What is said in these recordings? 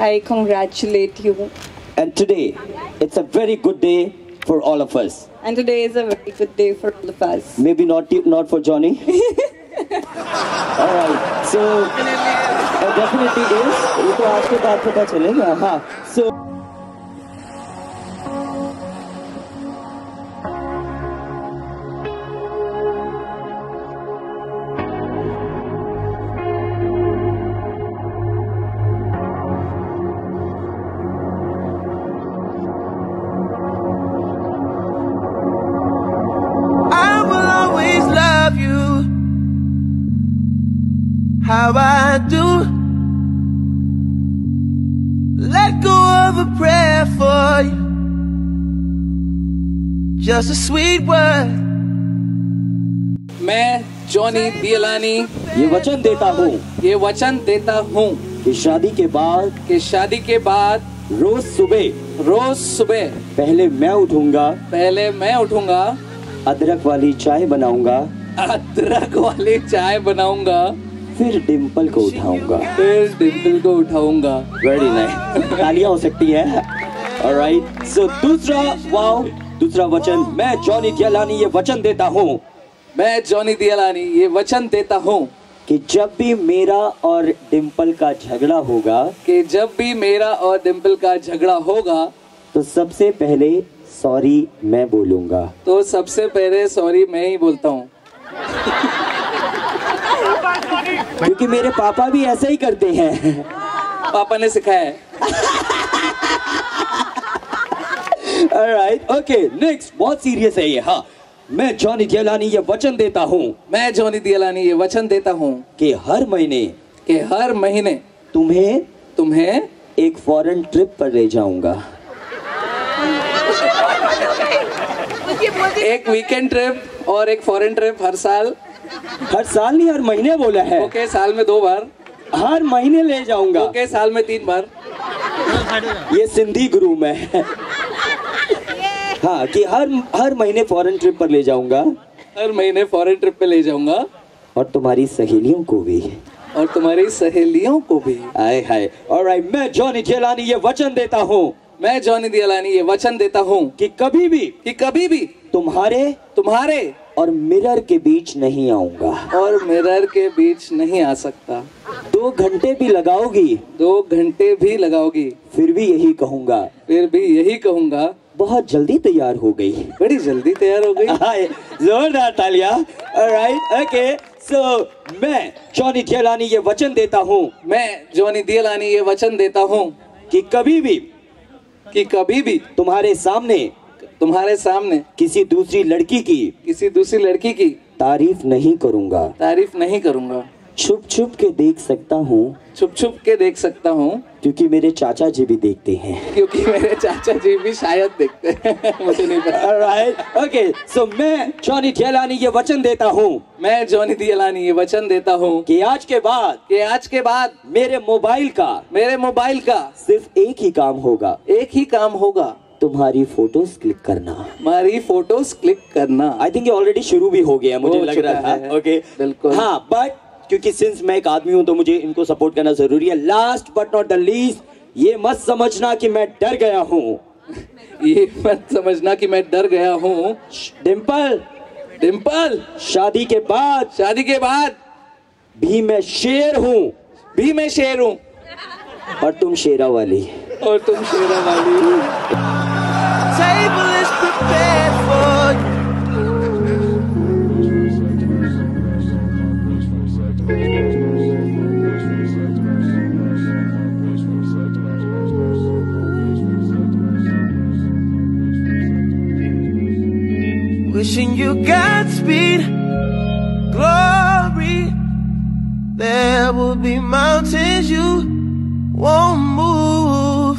I congratulate you. And today, it's a very good day for all of us. And today is a very good day for all of us. Maybe not for Johnny. All right. So definitely is. ये तो आपके बाद पता चलेगा. हाँ. So. How I do. Let go of a prayer for you. Just a sweet word. मैं Johnny दियलानी ये वचन देता हूँ कि शादी के बाद रोज सुबह पहले मैं उठूंगा अदरक वाली चाय बनाऊंगा फिर डिम्पल को उठाऊंगा वेरी नाइस तालियां हो सकती है ऑलराइट सो दूसरा वचन मैं जॉनी दियलानी ये वचन देता हूँ कि जब भी मेरा और डिम्पल का झगड़ा होगा तो सबसे पहले सॉरी मैं ही बोलता हूँ क्योंकि मेरे पापा भी ऐसा ही करते हैं पापा ने सिखाया है ऑलराइट ओके नेक्स्ट बहुत सीरियस है ये हाँ मैं जॉनी दियलानी ये वचन देता हूँ कि हर महीने तुम्हें एक फॉरेन ट्रिप पर ले जाऊंगा एक वीकेंड ट्रिप और एक फॉरेन ट्रिप हर साल नहीं हर महीने बोला है ओके साल में 2 बार हर महीने ले जाऊंगा ओके साल में 3 बार ये सिंधी गुरु में हाँ कि हर महीने फॉरेन ट्रिप पर ले जाऊंगा और तुम्हारी सहेलियों को भी आए हाय ऑलराइट मैं जॉनी दियलानी ये वचन देता हूँ कि कभी भी तुम्हारे और मिरर के बीच नहीं आ सकता 2 घंटे भी लगाओगी फिर भी यही कहूंगा बहुत जल्दी तैयार हो गई बड़ी जल्दी तैयार हो गई जोरदार तालियां ऑलराइट ओके सो मैं जॉनी दियलानी ये वचन देता हूँ कि कभी भी तुम्हारे सामने किसी दूसरी लड़की की तारीफ नहीं करूंगा छुप छुप के देख सकता हूँ क्योंकि मेरे चाचा जी भी देखते हैं शायद देखते हैं मुझे नहीं पता ऑलराइट ओके सो मैं जॉनी दियलानी ये वचन देता हूँ कि आज के बाद मेरे मोबाइल का सिर्फ एक ही काम होगा तुम्हारी फोटोज क्लिक करना आई थिंक ये ऑलरेडी शुरू भी हो गया मुझे लग रहा था ओके बिल्कुल हाँ बट क्योंकि सिंस मैं एक आदमी हूं तो मुझे इनको सपोर्ट करना जरूरी है last but not the least ये मत समझना कि मैं डर गया हूं डिम्पल शादी के बाद भी मैं शेर हूं और तुम शेरा वाली Table is prepared for you. Wishing you Godspeed, glory. There will be mountains you won't move.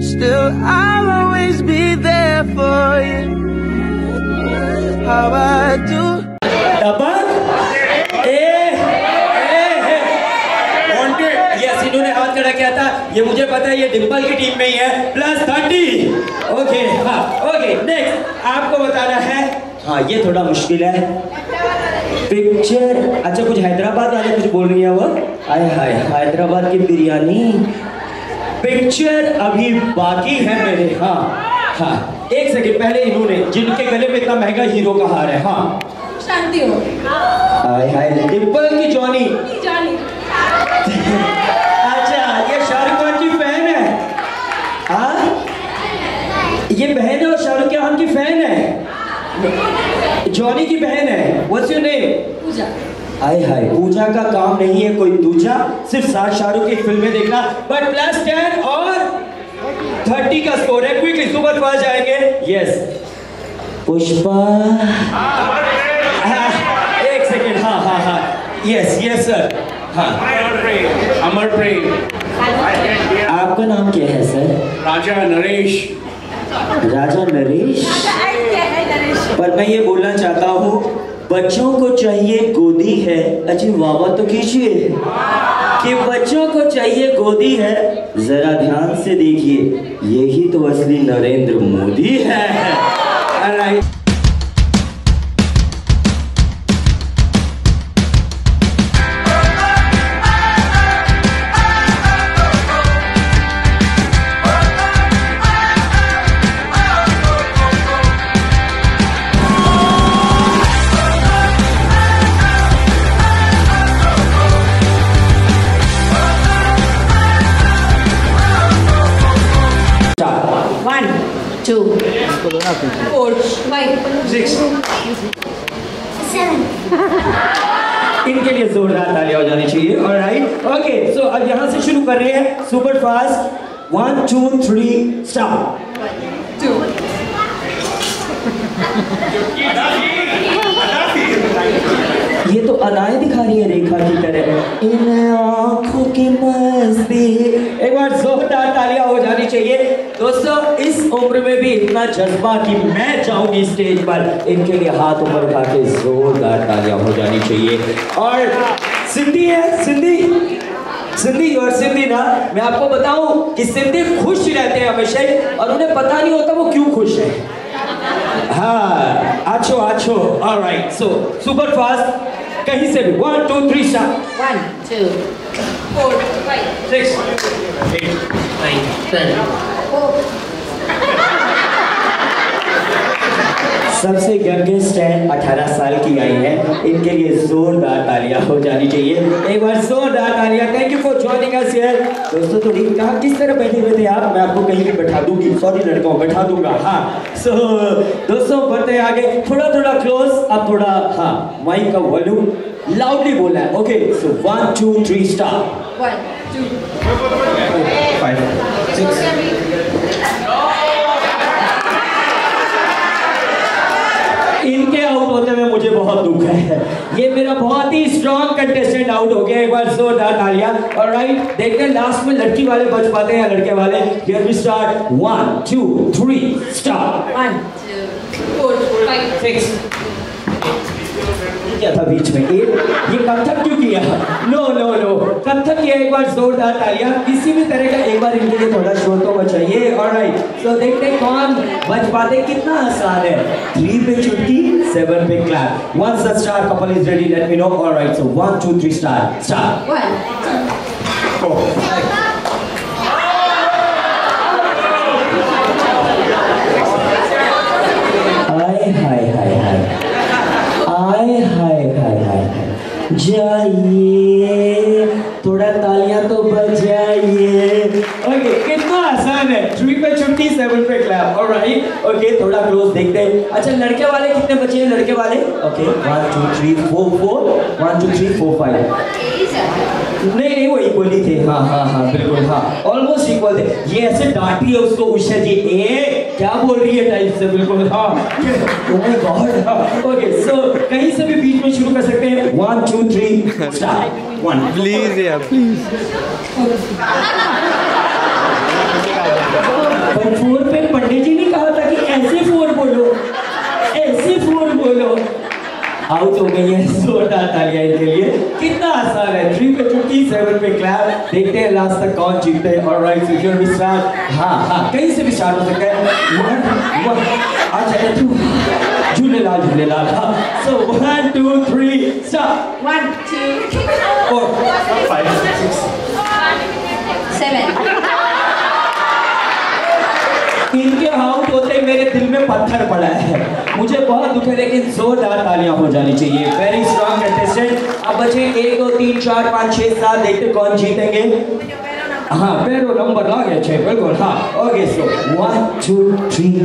Still, I'll always be there for you. How I do. Yes इन्होंने हाथ खड़ा किया था ये मुझे पता है ये डिम्पल की टीम में ही है +30 ओके हाँ ओके नेक्स्ट आपको बताना है हाँ ये थोड़ा मुश्किल है पिक्चर, अच्छा कुछ हैदराबाद वाले कुछ बोल रही है वो। आय हाय, हैदराबाद की बिरयानी। पिक्चर अभी बाकी है मेरे। हाँ हाँ, एक सेकंड पहले इन्होंने जिनके गले में इतना महंगा हीरो का हार है। हाँ शांति हो। आय हाय, डिम्पल की जॉनी। अच्छा, ये शाहरुख खान की फैन है। हाँ, ये बहन है और शाहरुख खान की फैन है। जॉनी की बहन है। What's your name? पूजा। हाय हाय, पूजा का काम नहीं है कोई दूजा, सिर्फ साथ शाहरुख की फिल्में देखना। बट प्लस 10 और 30 का स्कोर है। क्विकली सुपर फास्ट जाएंगे। यस पुष्पा। एक सेकेंड। हाँ हाँ हाँ, यस यस सर। हाँ, अमर प्रेम। आपका नाम क्या है सर? राजा नरेश। राजा नरेश। पर मैं ये बोलना चाहता हूँ, बच्चों को चाहिए गोदी है। अच्छी वाह तो कीजिए कि बच्चों को चाहिए गोदी है। जरा ध्यान से देखिए, यही तो असली नरेंद्र मोदी है। Alright. इनके लिए जोरदार तालियां हो जानी चाहिए। ऑलराइट, ओके, सो अब यहां से शुरू कर रहे हैं सुपर फास्ट। 1 2 3 स्टार्ट। ये तो अदाएं दिखा रही है रेखा की तरह। इन आंखों की मस्ती। एक बार जोरदार तालियां हो जानी चाहिए। दोस्तों, इस उम्र में भी इतना जज्बा कि मैं जाऊंगी स्टेज पर, इनके लिए हाथ ऊपर उठा के जोरदार तालियां हो जानी चाहिए। और सिंधी है, सिंधी और सिंधी ना, मैं आपको बताऊं कि सिंधी खुश रहते हैं हमेशा ही, और उन्हें पता नहीं होता वो क्यों खुश है। हाँ, आछो। ऑलराइट, सो सुपर फास्ट कहीं से भी 1 2 3 स्टार्ट। 1 2 4 5 6 8 9 10। सबसे यंगेस्ट है, 18 साल की आई है। इनके लिए जोरदार तालियां हो जानी चाहिए। एक बार जोरदार तालियां। Thank you for joining us here. दोस्तों, तो कहाँ किस तरह बैठे हुए थे आप? मैं आपको कहीं भी बैठा दूंगी। सॉरी लड़कों, बैठा दूंगा। हाँ, सो दोस्तों बढ़ते हैं आगे। थोड़ा क्लोज। अब थोड़ा, हाँ, माइक का वॉल्यूम लाउडली बोलना है। ओके, सो 1 2 3 स्टार्ट। 1 2 5 6। इनके आउट होते हुए मुझे बहुत दुख है। ये मेरा बहुत ही स्ट्रॉन्ग कंटेस्टेंट आउट हो गया। एक बार जोरदार तालियां। ऑलराइट, देखते हैं लास्ट में लड़की वाले बच पाते हैं या लड़के वाले। Here we start. 1 2 3 स्टार्ट। 1 2 4 5 6। क्या था बीच में? ये कथक क्यों किया? नो कथक किया। एक बार जोरदार तालियां किसी भी तरह का। एक बार इनके लिए थोड़ा शोर तो बचाइए। ऑलराइट, सो देखते हैं कौन बच पाते। कितना आसान है। 3 पे चुटकी, 7 पे clap. Once the star couple is ready, let me know. Alright, so 1 2 3 start. 1 2 जाइए, थोड़ा तालियां तो बजाइए। ओके, कितना आसान है। 3 पे चुटकी, 7 पे क्लैप। ऑलराइट, ओके, थोड़ा क्लोज देखते हैं। अच्छा, लड़के वाले कितने बचे हैं? लड़के वाले ओके, 1 2 3 4 4 1 2 3 4 5। नहीं, वो इक्वली थे। हाँ, बिल्कुल, हाँ, ऑलमोस्ट इक्वल थे। ये ऐसे डांट रही है उसको उषा जी, क्या बोल रही है टाइप से। बिल्कुल, हाँ, ओह माय गॉड। ओके, सो कहीं से भी बीच में शुरू कर सकते हैं। 1 2 3 स्टार्ट। 1 प्लीज यार, प्लीज। पर 4 पे पंडित जी ने कहा था कि ऐसे 4 बोलो, ऐसे 4 बोलो। आउट हो गई है। जोरदार तालियां इनके लिए। कितना आसान है। 3 पे चुटकी, 7 पे क्लैप। देखते हैं लास्ट तक कौन जीतते हैं। Alright, so here we start. हाँ, कहीं से भी स्टार्ट हो सकता है। 1 अच्छा, झूलेलाल। हाँ, सो 1 2 3 स्टार्ट 1, 2, 4 5, 6. 7. इनके आउट होते मेरे दिल में पत्थर पड़ा है, मुझे बहुत दुख है, लेकिन जोरदार तालियां हो जानी चाहिए। Very strong contestant. अब बचे 1 2 3 4 5 6 7, देखते कौन जीतेंगे। हाँ, पैरो नंबर आ गया 6, बिल्कुल। हाँ, ओके, सो 1 2 3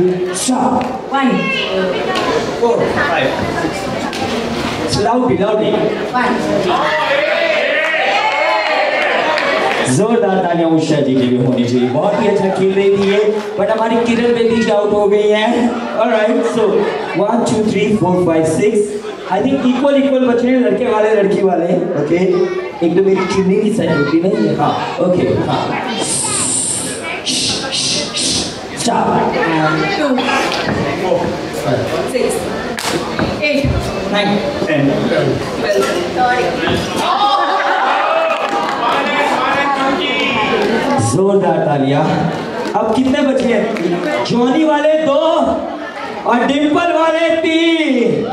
स्टार्ट 1, 4 5 6 लाउडी लाउडी 1. जोरदार तालियां उषा जी के लिए होनी चाहिए, बहुत ही अच्छा खेल रही थी ये, बट हमारी किरण बेदी जी आउट हो गई है। Alright, so 1 2 3 4 5 6 I think equal बचे हैं, लड़के वाले लड़की वाले। ओके, एक तो मेरी चुन्नी की साइड होती नहीं है। हाँ, ओके, हाँ, स्टार्ट 2, 6, 8, 9 10. 12. जोरदार तालियां। अब कितने बचे हैं? जॉनी वाले 2 और डिम्पल वाले 3।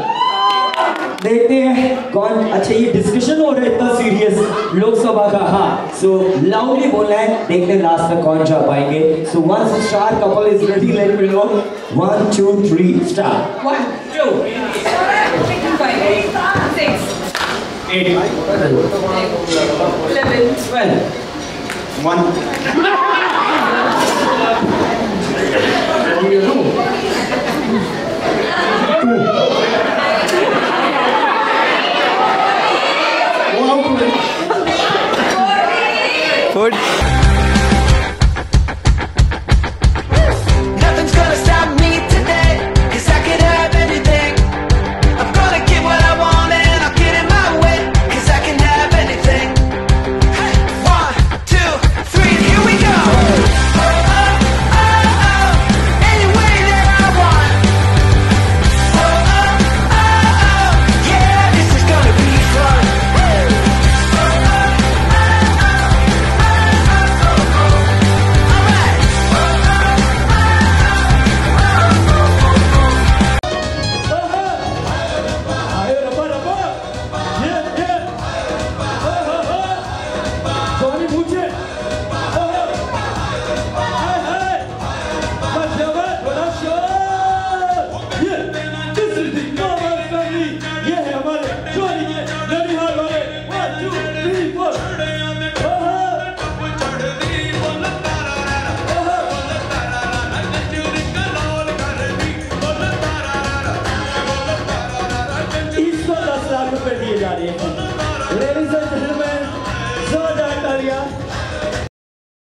देखते हैं कौन। अच्छा, ये डिस्कशन हो रहा है इतना सीरियस लोकसभा का। हाँ, सो लाउडली बोलना है, देखते हैं लास्ट तक कौन जा पाएंगे। So once star couple is ready, let me know. 1 2 3 start 1, 2, 5, 6, 8. 11, 12 1. Nothing's gonna stop me today, 'cause I could have anything. I'm gonna get what I want and I'll get in my way, 'cause I can have anything. Hey, 1, 2, 3, here we go. Oh, oh, oh, oh, any way that I want. Oh, oh, oh, oh, yeah, this is gonna be fun. Oh, oh, इसको 10 लाख रुपए दिए जा रहे हैं। Ladies and gentleman, जोरदार तालियां।